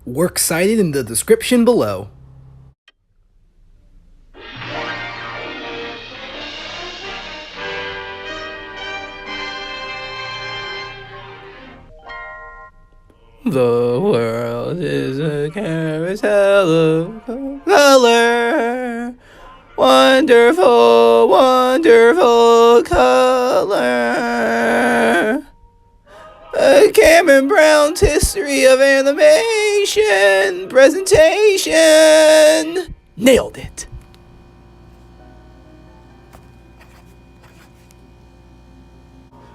Works cited in the description below. The world is a carousel of color. Wonderful, wonderful color. Cameron Brown's History of Animation presentation. Nailed it.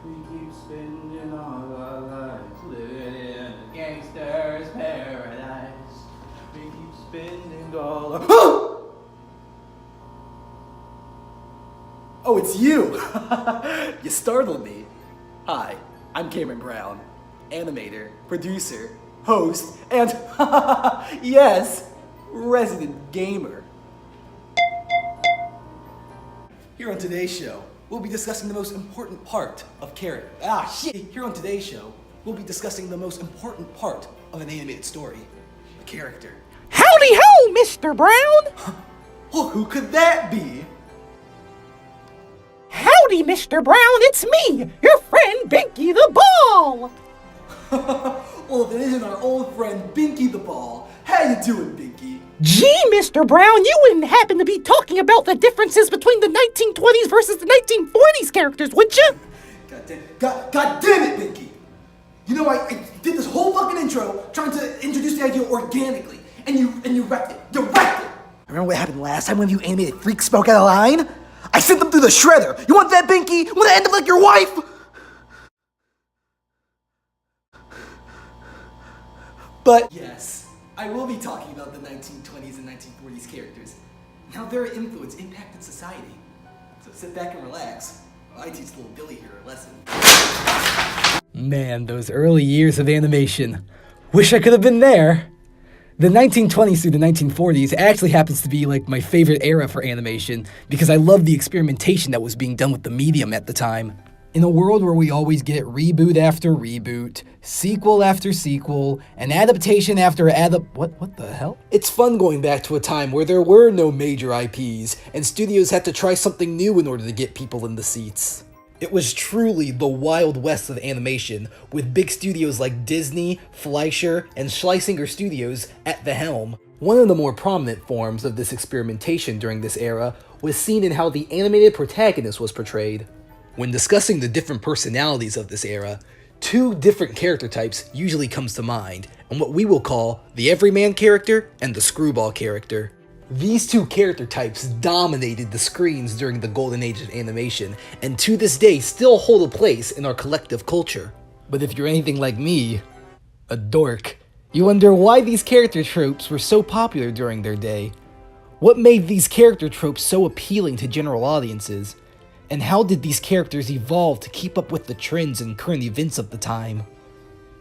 We keep spending all our lives living in a gangster's paradise. We keep spending all our... Oh, it's you! You startled me. Hi, I'm Cameron Brown, animator, producer, host, and yes, resident gamer. Here on today's show, we'll be discussing the most important part of character. Here on today's show, we'll be discussing the most important part of an animated story, the character. Howdy ho, Mr. Brown! Well, who could that be? Howdy, Mr. Brown, it's me, your friend Binky the Ball! Well, if it isn't our old friend Binky the Ball, how you doing, Binky? Gee, Mr. Brown, you wouldn't happen to be talking about the differences between the 1920s versus the 1940s characters, would you? God damn it, Binky! You know, I did this whole fucking intro trying to introduce the idea organically, and you wrecked it. You wrecked it! Remember what happened last time when you animated freaks spoke out of line? I sent them through the shredder! You want that, Binky? Want to end up like your wife? But yes, I will be talking about the 1920s and 1940s characters, and how their influence impacted society. So sit back and relax, while I teach little Billy here a lesson. Man, those early years of animation. Wish I could have been there. The 1920s through the 1940s actually happens to be like my favorite era for animation because I love the experimentation that was being done with the medium at the time. In a world where we always get reboot after reboot, sequel after sequel, and adaptation after what the hell? It's fun going back to a time where there were no major IPs, and studios had to try something new in order to get people in the seats. It was truly the Wild West of animation, with big studios like Disney, Fleischer, and Schlesinger Studios at the helm. One of the more prominent forms of this experimentation during this era was seen in how the animated protagonist was portrayed. When discussing the different personalities of this era, two different character types usually comes to mind, and what we will call the Everyman character and the Screwball character. These two character types dominated the screens during the golden age of animation, and to this day still hold a place in our collective culture. But if you're anything like me, a dork, you wonder why these character tropes were so popular during their day. What made these character tropes so appealing to general audiences? And how did these characters evolve to keep up with the trends and current events of the time?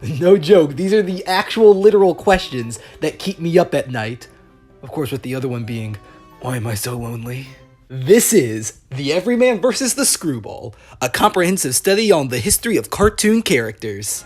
No joke, these are the actual literal questions that keep me up at night. Of course, with the other one being, why am I so lonely? This is The Everyman vs. the Screwball, a comprehensive study on the history of cartoon characters.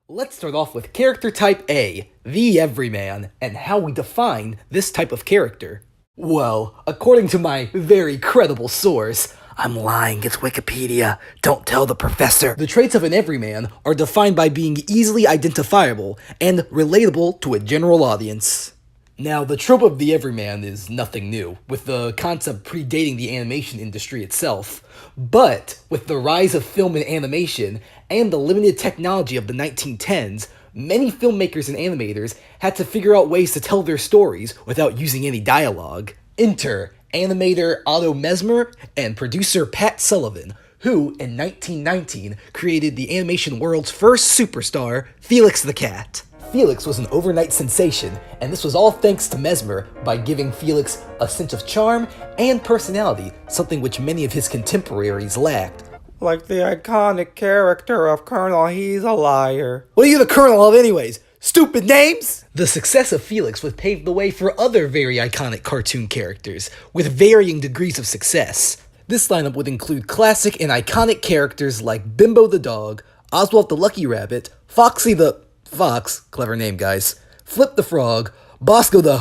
Let's start off with character type A, the Everyman, and how we define this type of character. Well, according to my very credible source, I'm lying, it's Wikipedia, don't tell the professor. The traits of an everyman are defined by being easily identifiable and relatable to a general audience. Now, the trope of the everyman is nothing new, with the concept predating the animation industry itself. But, with the rise of film and animation, and the limited technology of the 1910s, many filmmakers and animators had to figure out ways to tell their stories without using any dialogue. Enter animator Otto Mesmer and producer Pat Sullivan, who, in 1919, created the animation world's first superstar, Felix the Cat. Felix was an overnight sensation, and this was all thanks to Mesmer by giving Felix a sense of charm and personality, something which many of his contemporaries lacked. Like the iconic character of Colonel He's a Liar. What are you the colonel of anyways? Stupid names! The success of Felix would pave the way for other very iconic cartoon characters, with varying degrees of success. This lineup would include classic and iconic characters like Bimbo the dog, Oswald the Lucky Rabbit, Foxy the Fox, clever name guys, Flip the Frog, Bosco the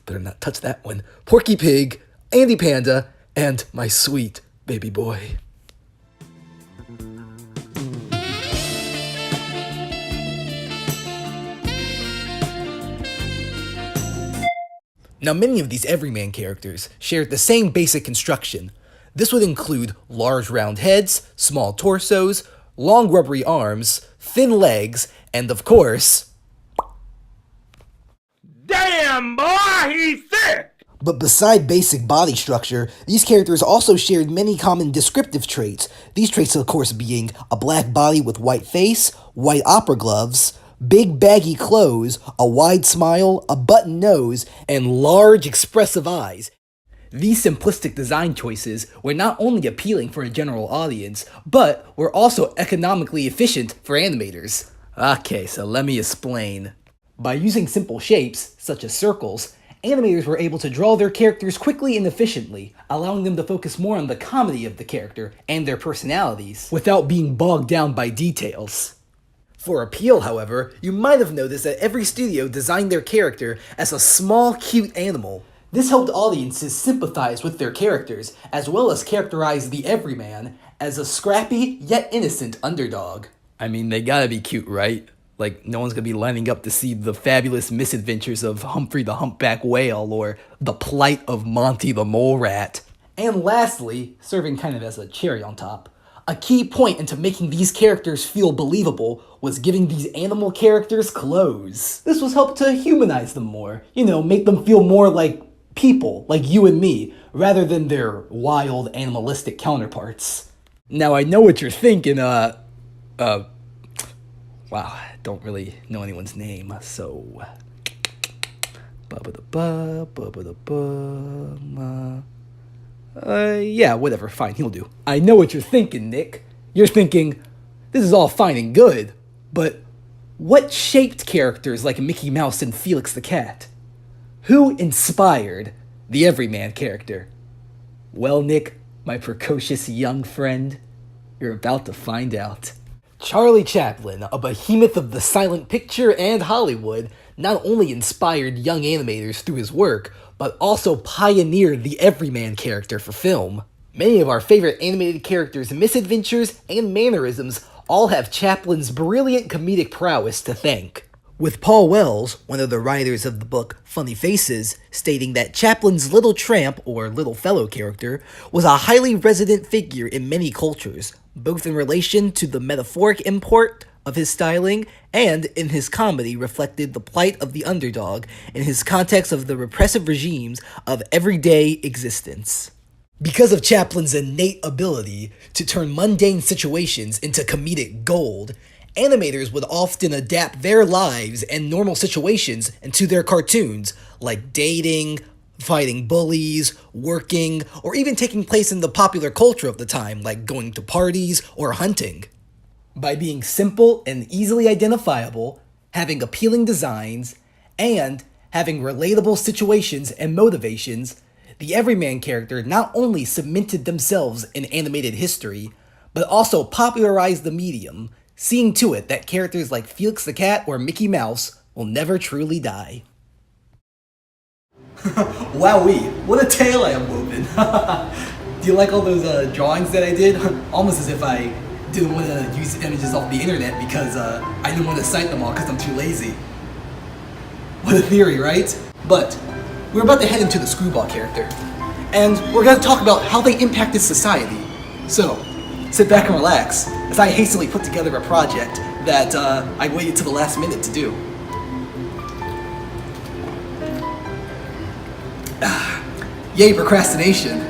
better not touch that one, Porky Pig, Andy Panda, and my sweet baby boy. Now, many of these Everyman characters shared the same basic construction. This would include large round heads, small torsos, long rubbery arms, thin legs, and of course... Damn, boy, he's thick! But beside basic body structure, these characters also shared many common descriptive traits. These traits, of course, being a black body with white face, white opera gloves, big baggy clothes, a wide smile, a button nose, and large expressive eyes. These simplistic design choices were not only appealing for a general audience, but were also economically efficient for animators. Okay, so let me explain. By using simple shapes, such as circles, animators were able to draw their characters quickly and efficiently, allowing them to focus more on the comedy of the character and their personalities, without being bogged down by details. For appeal, however, you might have noticed that every studio designed their character as a small, cute animal. This helped audiences sympathize with their characters, as well as characterize the Everyman as a scrappy, yet innocent underdog. I mean, they gotta be cute, right? Like, no one's gonna be lining up to see the fabulous misadventures of Humphrey the Humpback Whale or the plight of Monty the Mole Rat. And lastly, serving kind of as a cherry on top, a key point into making these characters feel believable was giving these animal characters clothes. This was helped to humanize them more, make them feel more like people, like you and me, rather than their wild, animalistic counterparts. Now, I know what you're thinking, wow, I don't really know anyone's name, so... yeah, whatever, fine, he'll do. I know what you're thinking, Nick. You're thinking, this is all fine and good, but what shaped characters like Mickey Mouse and Felix the Cat? Who inspired the Everyman character? Well, Nick, my precocious young friend, you're about to find out. Charlie Chaplin, a behemoth of the silent picture and Hollywood, not only inspired young animators through his work, but also pioneered the Everyman character for film. Many of our favorite animated characters' misadventures and mannerisms all have Chaplin's brilliant comedic prowess to thank. With Paul Wells, one of the writers of the book Funny Faces, stating that Chaplin's Little Tramp, or Little Fellow character, was a highly resonant figure in many cultures, both in relation to the metaphoric import of his styling and in his comedy reflected the plight of the underdog in his context of the repressive regimes of everyday existence. Because of Chaplin's innate ability to turn mundane situations into comedic gold, animators would often adapt their lives and normal situations into their cartoons, like dating, fighting bullies, working, or even taking place in the popular culture of the time, like going to parties or hunting. By being simple and easily identifiable, having appealing designs, and having relatable situations and motivations, the Everyman character not only cemented themselves in animated history, but also popularized the medium, seeing to it that characters like Felix the Cat or Mickey Mouse will never truly die. Wowee, what a tale I am woven. Do you like all those drawings that I did? Almost as if I didn't want to use images off the internet because I didn't want to cite them all because I'm too lazy. What a theory, right? But we're about to head into the Screwball character, and we're going to talk about how they impacted society. So, sit back and relax as I hastily put together a project that I waited to the last minute to do. Yay, procrastination.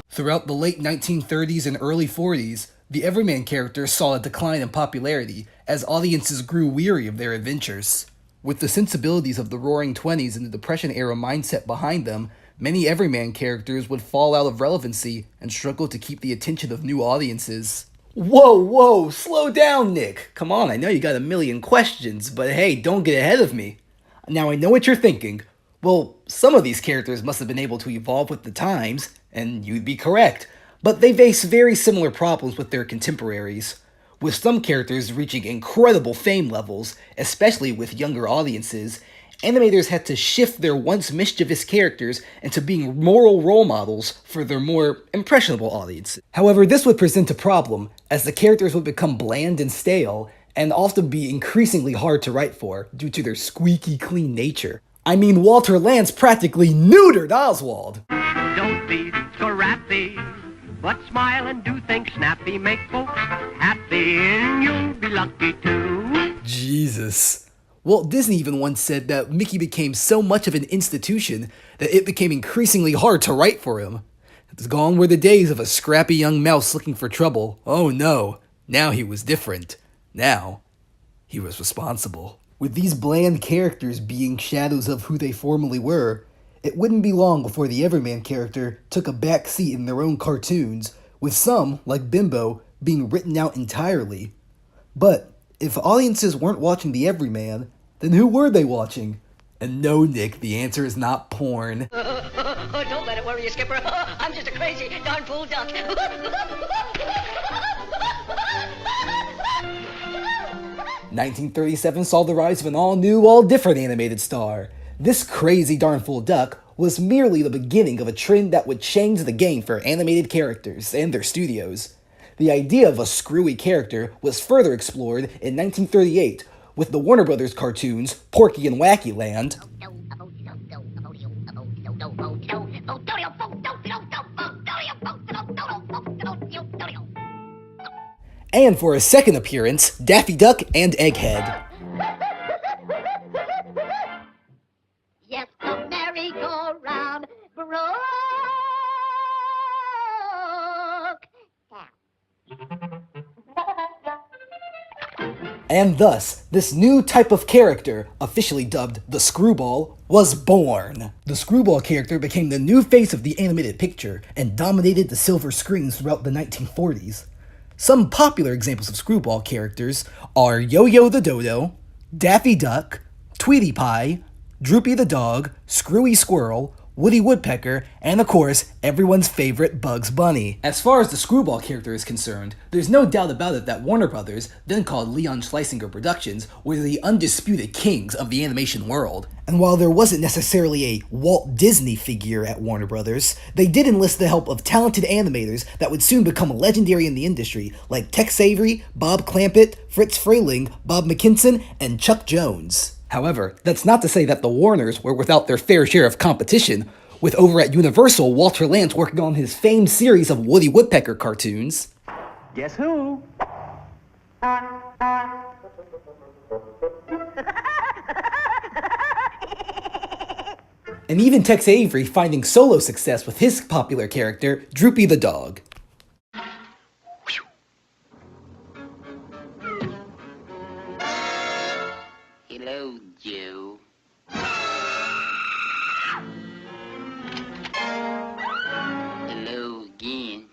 Throughout the late 1930s and early 40s, the Everyman character saw a decline in popularity as audiences grew weary of their adventures. With the sensibilities of the Roaring Twenties and the Depression-era mindset behind them, many Everyman characters would fall out of relevancy and struggle to keep the attention of new audiences. Whoa, slow down, Nick. Come on, I know you got a million questions, but hey, don't get ahead of me. Now I know what you're thinking. Well, some of these characters must have been able to evolve with the times, and you'd be correct. But they face very similar problems with their contemporaries. With some characters reaching incredible fame levels, especially with younger audiences, animators had to shift their once mischievous characters into being moral role models for their more impressionable audience. However, this would present a problem, as the characters would become bland and stale, and often be increasingly hard to write for due to their squeaky clean nature. I mean, Walter Lantz practically neutered Oswald. Don't be scrappy, but smile and do things snappy. Make folks happy and you'll be lucky too. Jesus. Walt Disney even once said that Mickey became so much of an institution that it became increasingly hard to write for him. Gone were the days of a scrappy young mouse looking for trouble. Oh no, now he was different. Now, he was responsible. With these bland characters being shadows of who they formerly were, it wouldn't be long before the Everyman character took a back seat in their own cartoons, with some, like Bimbo, being written out entirely. But if audiences weren't watching the Everyman, then who were they watching? And no, Nick, the answer is not porn. Don't let it worry you, Skipper. I'm just a crazy darn fool duck. 1937 saw the rise of an all-new, all-different animated star. This crazy darn fool duck was merely the beginning of a trend that would change the game for animated characters and their studios. The idea of a screwy character was further explored in 1938 with the Warner Brothers cartoons Porky and Wacky Land, and for a second appearance, Daffy Duck and Egghead. Yes, the merry-go-round broke down. And thus, this new type of character, officially dubbed the Screwball, was born. The Screwball character became the new face of the animated picture and dominated the silver screens throughout the 1940s. Some popular examples of Screwball characters are Yo-Yo the Dodo, Daffy Duck, Tweety Pie, Droopy the Dog, Screwy Squirrel, Woody Woodpecker, and of course, everyone's favorite Bugs Bunny. As far as the Screwball character is concerned, there's no doubt about it that Warner Brothers, then called Leon Schlesinger Productions, were the undisputed kings of the animation world. And while there wasn't necessarily a Walt Disney figure at Warner Brothers, they did enlist the help of talented animators that would soon become legendary in the industry, like Tex Avery, Bob Clampett, Fritz Frayling, Bob McKinson, and Chuck Jones. However, that's not to say that the Warners were without their fair share of competition, with over at Universal, Walter Lantz working on his famed series of Woody Woodpecker cartoons. Guess who? And even Tex Avery finding solo success with his popular character, Droopy the Dog. Hello, Joe. Hello again.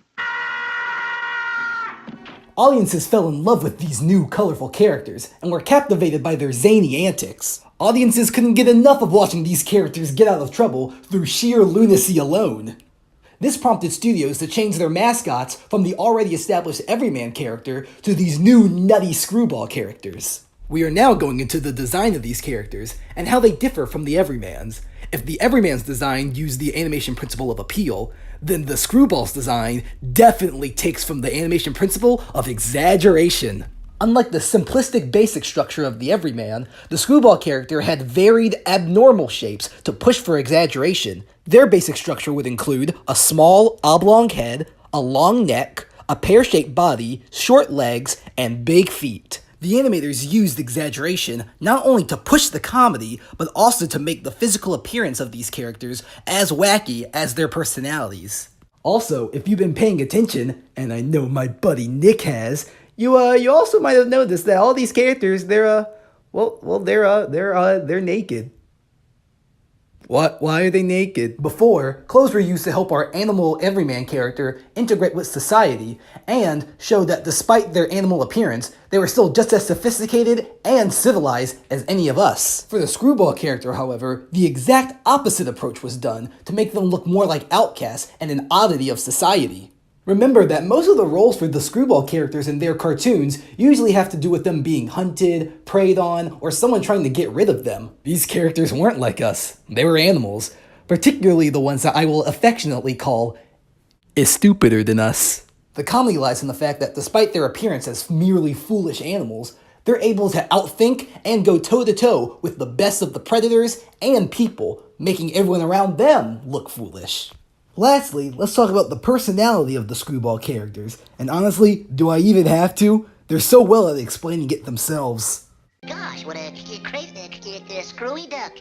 Audiences fell in love with these new, colorful characters, and were captivated by their zany antics. Audiences couldn't get enough of watching these characters get out of trouble through sheer lunacy alone. This prompted studios to change their mascots from the already established Everyman character to these new, nutty Screwball characters. We are now going into the design of these characters, and how they differ from the Everymans. If the Everyman's design used the animation principle of appeal, then the Screwball's design definitely takes from the animation principle of exaggeration. Unlike the simplistic basic structure of the Everyman, the Screwball character had varied abnormal shapes to push for exaggeration. Their basic structure would include a small, oblong head, a long neck, a pear-shaped body, short legs, and big feet. The animators used exaggeration not only to push the comedy, but also to make the physical appearance of these characters as wacky as their personalities. Also, if you've been paying attention, and I know my buddy Nick has, you also might have noticed that all these characters, they're naked. What? Why are they naked? Before, clothes were used to help our animal Everyman character integrate with society, and show that despite their animal appearance, they were still just as sophisticated and civilized as any of us. For the Screwball character, however, the exact opposite approach was done to make them look more like outcasts and an oddity of society. Remember that most of the roles for the Screwball characters in their cartoons usually have to do with them being hunted, preyed on, or someone trying to get rid of them. These characters weren't like us. They were animals, particularly the ones that I will affectionately call stupider than us. The comedy lies in the fact that despite their appearance as merely foolish animals, they're able to outthink and go toe-to-toe with the best of the predators and people, making everyone around them look foolish. Lastly, let's talk about the personality of the Screwball characters. And honestly, do I even have to? They're so well at explaining it themselves. Gosh, what a crazy, screwy duck.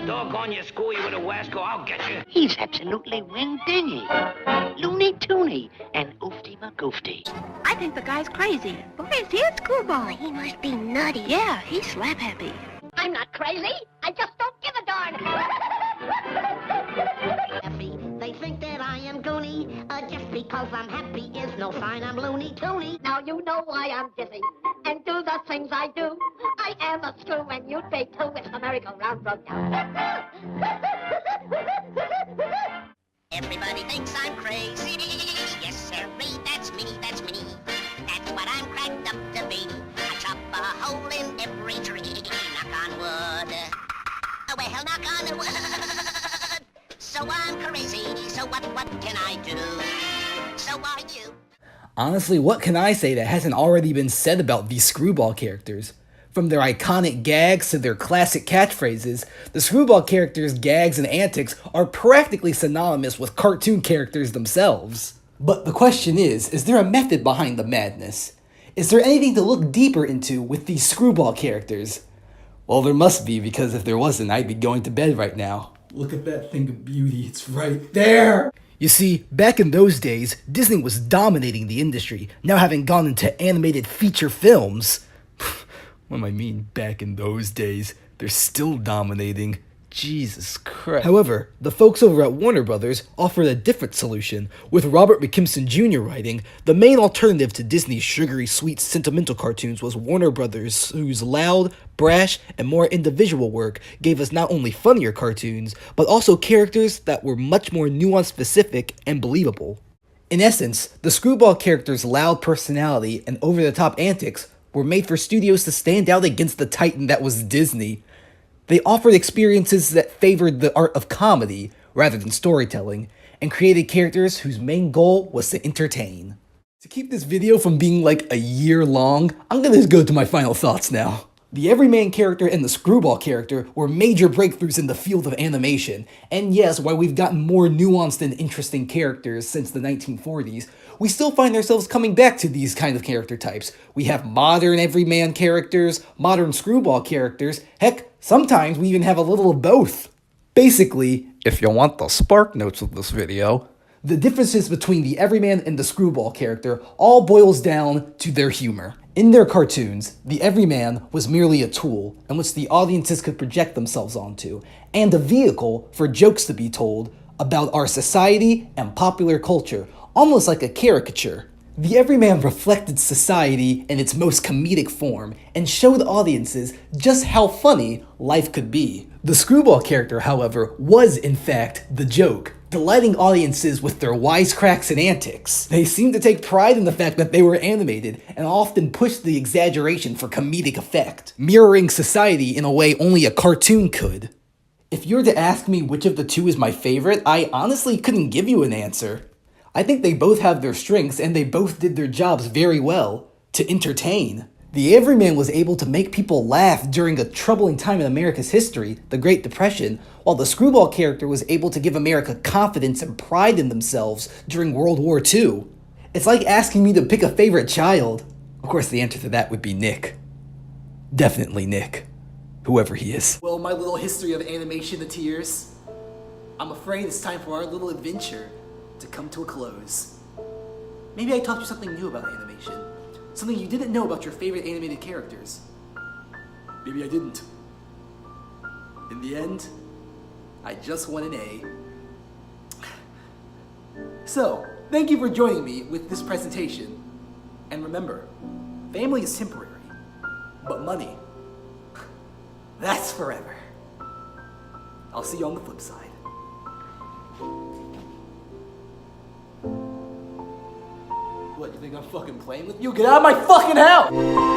Doggone you, Screwy with a Wasco, I'll get you. He's absolutely wing-dingy, loony-toony, and oofty-magoofty. I think the guy's crazy. Boy, is he a screwball. He must be nutty. Yeah, he's slap-happy. I'm not crazy. I just don't give a darn. They think that I am goony, just because I'm happy is no sign I'm loony-toony. Now you know why I'm dizzy and do the things I do. I am a screw and you'd be too if the merry-go-round broke down. Everybody thinks I'm crazy. Yes, sirree, that's me. That's what I'm cracked up to be. I chop a hole in every tree. Knock on wood. Oh, well, knock on wood. So I'm crazy. So what can I do? So are you. Honestly, what can I say that hasn't already been said about these Screwball characters? From their iconic gags to their classic catchphrases, the Screwball characters' gags and antics are practically synonymous with cartoon characters themselves. But the question is there a method behind the madness? Is there anything to look deeper into with these Screwball characters? Well, there must be, because if there wasn't, I'd be going to bed right now. Look at that thing of beauty, it's right there! You see, back in those days, Disney was dominating the industry, now having gone into animated feature films. What do I mean, back in those days? They're still dominating. Jesus Christ. However, the folks over at Warner Brothers offered a different solution, with Robert McKimson Jr. writing, the main alternative to Disney's sugary, sweet, sentimental cartoons was Warner Brothers, whose loud, brash, and more individual work gave us not only funnier cartoons, but also characters that were much more nuance-specific and believable. In essence, the Screwball characters' loud personality and over-the-top antics were made for studios to stand out against the titan that was Disney. They offered experiences that favored the art of comedy rather than storytelling, and created characters whose main goal was to entertain. To keep this video from being like a year long, I'm gonna just go to my final thoughts now. The Everyman character and the Screwball character were major breakthroughs in the field of animation, and yes, while we've gotten more nuanced and interesting characters since the 1940s, we still find ourselves coming back to these kind of character types. We have modern Everyman characters, modern Screwball characters, heck, sometimes we even have a little of both. Basically, if you want the spark notes of this video, the differences between the Everyman and the Screwball character all boils down to their humor. In their cartoons, the Everyman was merely a tool in which the audiences could project themselves onto, and a vehicle for jokes to be told about our society and popular culture, almost like a caricature. The Everyman reflected society in its most comedic form and showed audiences just how funny life could be. The Screwball character, however, was in fact the joke, delighting audiences with their wisecracks and antics. They seemed to take pride in the fact that they were animated and often pushed the exaggeration for comedic effect, mirroring society in a way only a cartoon could. If you were to ask me which of the two is my favorite, I honestly couldn't give you an answer. I think they both have their strengths and they both did their jobs very well to entertain. The Everyman was able to make people laugh during a troubling time in America's history, the Great Depression, while the Screwball character was able to give America confidence and pride in themselves during World War II. It's like asking me to pick a favorite child. Of course, the answer to that would be Nick. Definitely Nick, whoever he is. Well, my little history of animation to tears, I'm afraid it's time for our little adventure to come to a close. Maybe I taught you something new about animation. Something you didn't know about your favorite animated characters. Maybe I didn't. In the end, I just won an A. So, thank you for joining me with this presentation. And remember, family is temporary, but money, that's forever. I'll see you on the flip side. think I'm fucking playing with you? Get out of my fucking house!